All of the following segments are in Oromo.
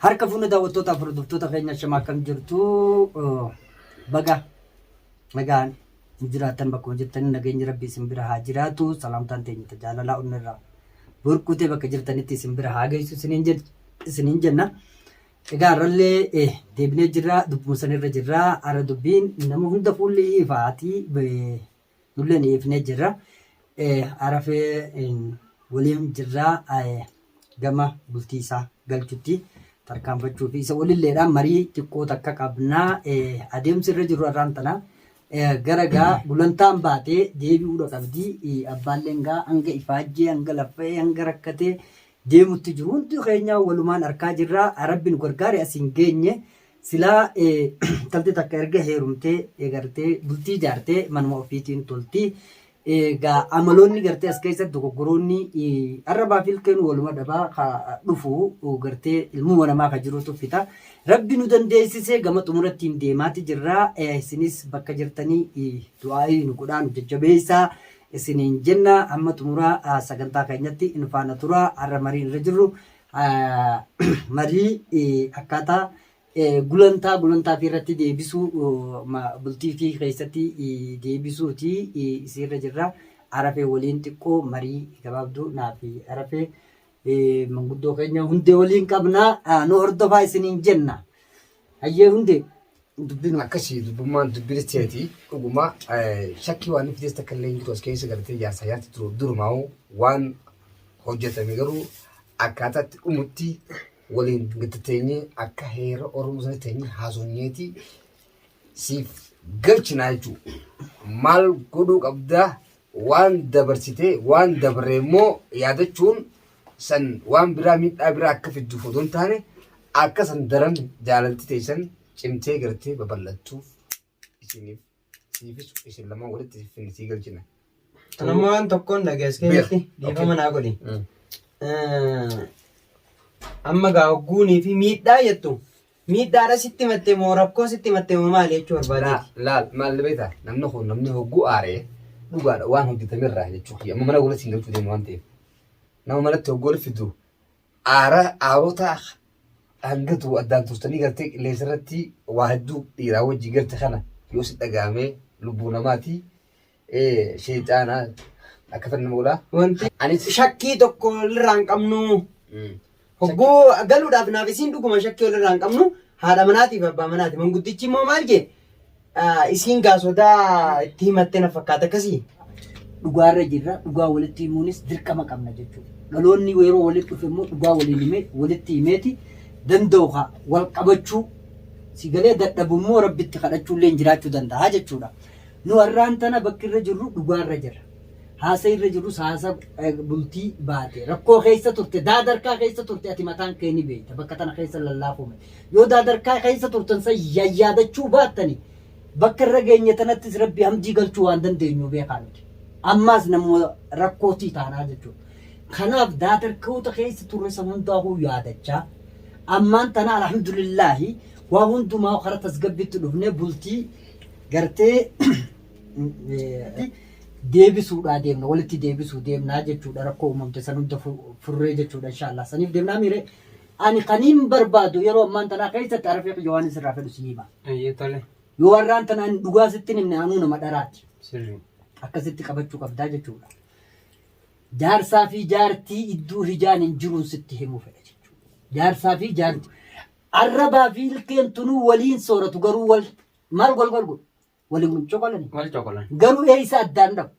Harka fuuna daawwattoota furdiftoota keenya shamaa kan jirtu baga nagaan jiraatan bakka hojjettanii nageenyi rabbii isin bira haa jiraatu. Salaamtaan teenya jaalalaa onnirraa burqutee bakka jirtanitti isin bira haa geessu isiniin jenna. Egaa irrallee deebinee jirra, dubbuma sanirra jirra. Ara dubbiin nama hunda fuulli ifaatii nulleen ifnee jirra. Arafee waliin jirra gama bultii isaa galchutti. Tarkaanfachuu fi isa walilleedhaan marii xiqqoo takka qabnaa adeemsi irra jiru irraan tana garagaa gulantaan baatee deebi'uudha qabdii abbaalleen gaa hanga ifaajjee hanga laffee hanga rakkatee deemutti jiru hundi keenya walumaan arkaa jirra. Rabbiin gargaare asiin geenye silaa talti takka erga heerumtee eegartee bultii jaartee manuma ofiitiin toltii. Egaa amaloonni gartee as keessatti dogoggoroonni arrabaa fi ilkeen waluma dhabaa dhufu gartee ilmuma namaa kan jirutu fita. Rabbi nu dandeessisee gama xumurattiin deemaati jirra. Isinis bakka jirtanii du'aayii nu godhaa nu jajjabeessaa isiniin jenna. Amma xumuraa sagantaa keenyatti in faana tura. Har'a marii irra jirru marii akkaataa gulantaa fi irratti deebisuu bultii fi keessatti deebisuuti isirra jirra. Arafee waliin xiqqoo marii gabaabduu naa fi arafee manguddoo keenya hundee waliin qabnaa nu hordofaa isiniin jenna. Hayyee hundee dubbiin akkasii dubbummaan dubbiristeeti dhuguma shakkii waan fidees takka illee jiru as keessa galtee yaasa durumaa'u waan hojjetame garuu akkaataatti dhumutti waliin gatatteenye akka heera Oromoo sana teenye haasonyeeti siif galchina jechuudha. Maal godhuu qabdaa waan dabarsitee waan dabaree immoo yaadachuun san waan biraa miidhaa biraa akka fidduuf otoo hin taane akka san daran jaalalti teessan cimtee gartee babal'attuuf isiniif siifis isin lamaan walitti finnisii galchina. Nama waan tokkoon dhagees keessatti dhiifama naa godhi. Amma gaagguunii fi miidhaa jettu miidhaadha sitti mattee moo rakkoo sitti mattee moo maali jechuu barbaadeeti? Laal maal beektaa namni hogguu aaree dhugaadha waan hojjetamerraa jechuudha. Amma mana walitti hin galchuu deemu waan ta'eef nama manatti hoggoo fidu aarota hangatu addaan tuustanii gartee qilleensa irratti waa hedduu dhiiraa wajjii garte kana yoo si dhagaamee lubbuu namaatii sheexaanaa akka fannoo godhaa. Wanti anis shakkii tokko irraa hin qabnu. Hogguu galuudhaaf naaf isiin dhuguma shakkii walirraa hin qabnu haadha manaatiif abbaa manaati. Manguddichi immoo maal jee isiin gaasotaa itti himattee na fakkaata akkasii. Dhugaarra jirra. Dhugaa walitti himuunis dirqama qabna jechuudha. Dhaloonni yeroo walitti dhufe immoo dhugaa waliin himee walitti himeeti danda'u wal qabachuu si galee dadhabu immoo rabbitti kadhachuullee jiraachuu danda'a jechuudha. Nu har'aan tana bakki irra jirru dhugaarra jirra. Haasa irra jirus haasa bultii baate rakkoo keessa turte daadarkaa keessa turte ati mataan kee ni beekta bakka tana keessa lallaafume yoo daadarkaa keessa turtan san yaadachuu baattani bakka irra geenye tanattis rabbi hamdii galchuu waan dandeenyu beekaa nuti ammaas namoota rakkootii taanaa jechuudha. Kanaaf daadarkoota keessa turre san hundaa'uu yaadachaa ammaan tana alhamdulillaahi waa hundumaa karaa tasgabbiitti dhufnee bultii gartee deebisuudha deemna walitti deebisuu deemnaa jechuudha. Rakkoo uumamte san hunda furree jechuudha inshallah saniif deemnaa miire ani kaniin barbaadu yeroo ammaan tanaa keessatti arafee waan isirraa fedhu si hima. Yoo warraan tanaan dhugaa sitti himne anuu nama dharaati akkasitti qabachuu qabdaa jechuudha. Jaarsaa fi jaartii iddoo hijaan hin jiruun sitti himuu fedha jechuudha. Jaarsaa fi jaartii arrabaa fi ilkeen tunuu waliin sooratu garuu maal golgolgu waliin coqolani. Wal coqolan. Garuu eessa addaan dhabu?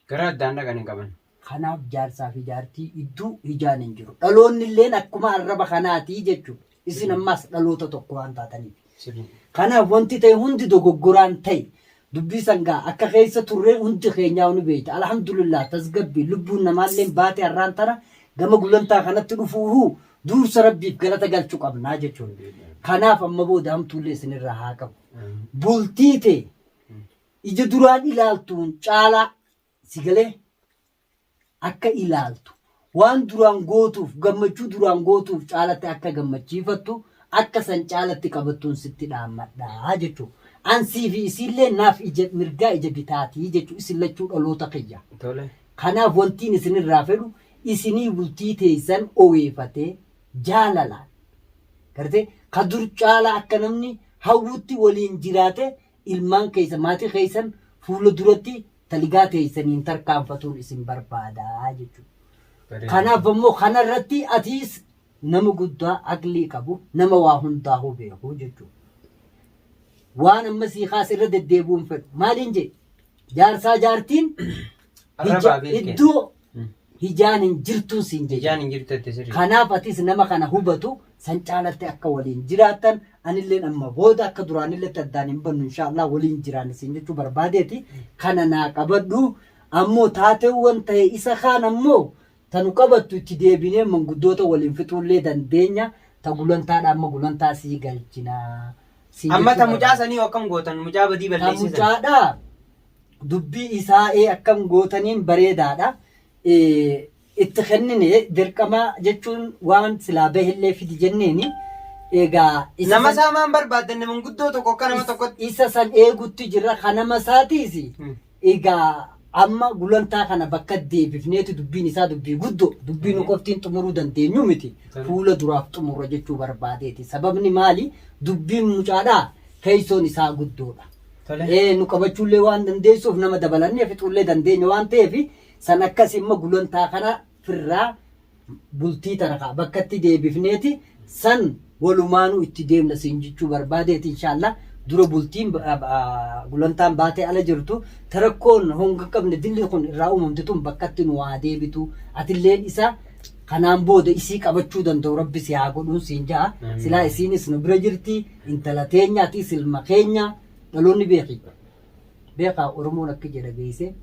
Gara addaan dhaqanii qaban. Kanaaf jaarsaa fi jaartii iddoo hijaan hin jiru. Dhaloonni illee akkuma arraba kanaatii jechuudha. Isin ammaas dhaloota tokko waan taataniif. Kanaaf wanti ta'e hundi dogoggoraan ta'e dubbii sangaa akka keessa turree hundi keenyaa ni beekta. Alhamdulillah tasgabbii lubbuun namaallee baate har'aan tana gama gulantaa kanatti dhufuuhu dursa rabbiif galata galchuu qabnaa jechuudha. Kanaaf amma booda hamtuullee isinirraa haa qabu. Bultii ta'e ija duraan ilaaltuun caalaa si galee akka ilaaltu waan duraan gootuuf gammachuu duraan gootuuf caalatti akka gammachiifattu akka san caalatti qabattuun sitti dhaammadhaa jechuudha. Ansii fi isillee naaf ija mirgaa ija bitaatii jechuudha. Isin lachuu dhaloota kiyya. Kanaaf wantiin isinirraa fedhu isinii bultii teessan oweeffatee jaalalaan gartee ka dur caalaa akka namni hawwutti waliin jiraate ilmaan keessa maatii keessan fuula duratti taligaa teessaniin tarkaanfatuun isin barbaadaa jechuudha. Kanaaf ammoo kanarratti atiis nama guddaa aqlii qabu nama waa hundaa beeku jechuudha. Waan amma siikaas irra deddeebi'uun fedhu maaliin jedhe jaarsaa jaartiin iddoo hijaan hin jirtuun siin jedhe. Kanaaf atis nama kana hubatu san caalatti akka waliin jiraattan anilleen amma booda akka duraanillee addaan hin bannu inshaallah waliin jiraanne siin jechuu barbaadeeti. Kana naa qabadhu ammoo taateewwan ta'e isa kaan ammoo tanu qabattu itti deebinee manguddoota waliin fixuullee dandeenya. Ta gulantaadha amma gulantaa sii galchinaa. Amma ta mucaa sanii akkam gootan mucaa badii balleessisan. Ta mucaadha dubbii isaa akkam gootaniin bareedaadha. Itti kennine dirqama jechuun waan silaa bahillee fidi jenneeni. Egaa nama saamaan barbaadan manguddoo tokko akka nama tokkotti isa san eegutti jirra kanama isaatiis. Egaa amma gulantaa kana bakka deebifneeti dubbiin isaa dubbii guddoo dubbii nu qoftiin xumuruu dandeenyu miti. Fuula duraaf xumurra jechuu barbaadeeti. Sababni maali? Dubbiin mucaadhaa keessoon isaa guddoodha. Nu qabachuullee waan dandeessuuf nama dabalannee fixuullee dandeenya waan ta'eef san akkasimma gulantaa kana firraa bultii tarakaa bakka itti deebifneeti san walumaanuu itti deemna siin jechuu barbaadeeti inshaallah. Dura bultiin gulantaan baatee ala jirtu tarakkoon honga qabne dilli kun irraa uumamte tun bakkatti nu waa deebitu atilleen isa kanaan booda isii qabachuu danda'u rabbi si haa godhuun siin ja'a. Silaa isiinis nu bira jirti intala teenyaatis ilma keenya dhaloonni beekaa Oromoon akka jedha beeyse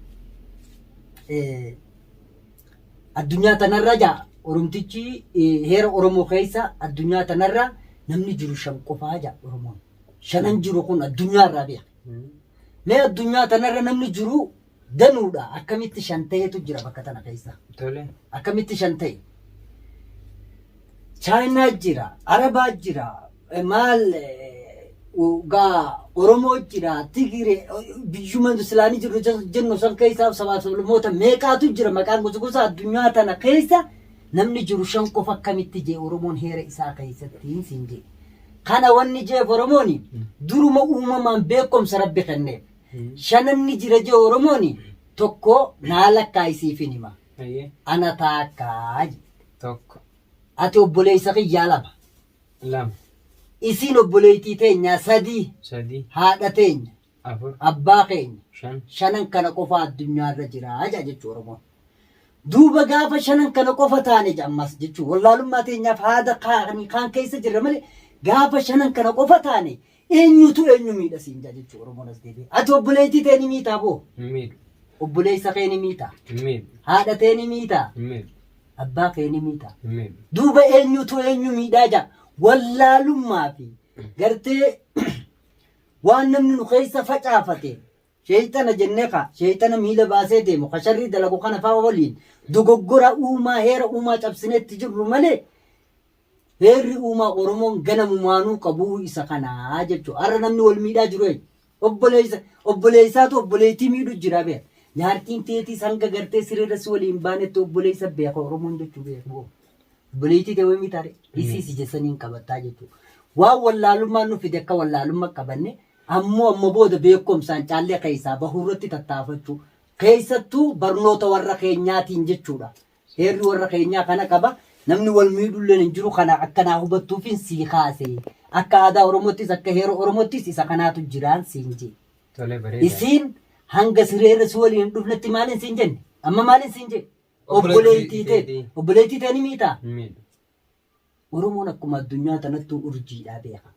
addunyaa tanarra jaa Oromtichi heera Oromoo keessa addunyaa tanarra namni jiru shan qofaa jaa Oromoon. Shanan jiru kun addunyaarraa beeka. Mee addunyaa tanarra namni jiru danuudha. Akkamitti shan ta'etu jira bakka tana keessa. Akkamitti shan ta'e. Chaayinaa jira, Arabaa jira, maal gaa Oromoo jira, Tigiree, biyyuma Islaanii jiru jennu san keessaa sabaa sablammoota meeqaatu jira maqaan gosa addunyaa tana keessa namni jiru shan qofa akkamitti jee Oromoon heera isaa keessatti siin jee. Kana wanni jeef Oromooni duruma uumamaan beekumsa rabbi kenneef. Shananni jira jee Oromooni tokko naa lakkaa'isiifin hima. Ana taakkaa Tokko. ati obboleessa kiyyaa lama. Lama. Isiin obboleettii teenya sadii. Haadha teenya. Abbaa keenya. Shanan kana qofa addunyaarra jira jechuu Oromoon. Duuba gaafa shanan kana qofa taane ammas jechuu wallaalummaa teenyaaf haadha kaan keessa jirra malee gaafa shanan kana qofa taane eenyutu eenyu miidha siin jechuu Oromoon as deebi'e. Ati obboleettii tee ni miitaa boo? Obboleessa kee ni miitaa? Haadha tee ni miitaa? Abbaa kee ni miitaa? Duuba eenyutu eenyu miidhaa jaa wallaalummaa fi gartee waan namni nu keessa facaafate sheeyxana jennee ka sheeyxana miila baasee deemu ka sharrii dalagu kana faa waliin dogoggora uumaa heera uumaa cabsineetti jirru malee heerri uumaa Oromoon ganamumaanuu qabuu isa kanaa jechuudha. Har'a namni wal miidhaa jiru obboleessaatu obboleettii miidhu jira beeka. Nyaartiin teetii hanga gartee sireerras waliin baanetti obboleessa beeka Oromoon jechuu beeku. Obboleettii ta'ee miidhaare isiis ijessaniin qabattaa jechuudha. Waan wallaalummaan nu fide akka wallaalummaa qabanne ammoo amma booda beekumsaan caallee keessaa bahuurratti tattaafachuu keessattuu barnoota warra keenyaatiin jechuudha. Heerri warra keenyaa kana qaba. Namni wal miidhullee hin jiru kana akkanaa hubattuufin sii kaase. Akka aadaa Oromoottis akka heera Oromoottis isa kanaatu jiraan siin jee. Isiin hanga sireerra si waliin dhufnetti maaliin siin jenne? Amma maaliin siin jee? Obboleettii ta'e ni miitaa? Oromoon akkuma addunyaa tanattuu urjiidhaa beeka.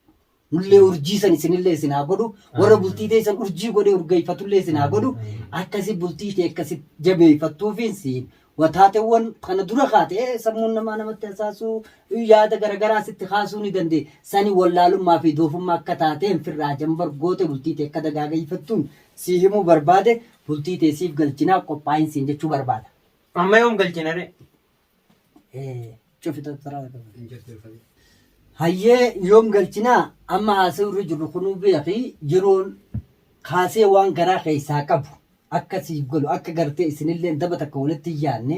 Nullee urjii san isinillee isin haa godhu. Warra bultii ta'e san urjii godhee urgeeffatullee isin haa godhu. Akkasi bultii ta'e akkasi jabeeffattuufin siin. Wataateewwan kana dura kaatee sammuun namatti hasaasuu yaada garaagaraa sitti kaasuu ni danda'e. Sani wallaalummaa fi doofummaa akka taateen firraa jambar goote bultii ta'e akka dagaagayfattuun si himuu barbaade bultii ta'e siif galchinaa qophaa'in siin jechuu barbaada. Amma yoom galchinare? Hayyee yoom galchinaa amma haasa'urra jirru kunuu beeki yeroon kaasee waan garaa keessaa qabu. Akkasiif galu akka gartee isinillee daba takka walitti yaadne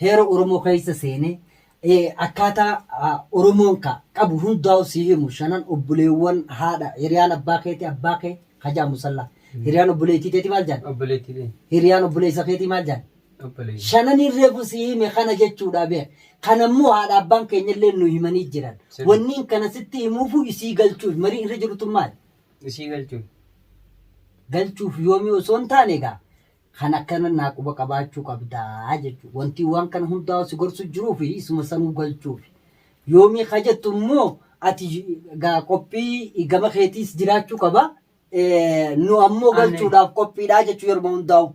heera Oromoo keessa seene akkaataa Oromoon qabu hundaa'u si himu shanan obboleewwan haadha hiriyaan abbaa keetii abbaa kee hajaa musallaa hiriyaan obboleettii keetii maal jedhan Obboleettiidha. hiriyaan obboleessa keetii maal jedhan Obboleettii. shanan irreefu si hime kana jechuudha beek kanammoo haadha abbaan keenyallee nu himanii jiran wanniin kana sitti himuufu isii galchuuf marii irra jirutu maal Ishii galchuun. galchuuf yoomii osoo hin taane egaa kan akkana naa quba qabaachuu qabdaa jechuudha. Wanti waan kana hundaa si gorsu jiruu fi isuma sanuu galchuuf. Yoomii kajattu immoo ati qophii gama keetiis jiraachuu qaba. Nu ammoo galchuudhaaf qophiidhaa jechuu yeroo hundaa'u.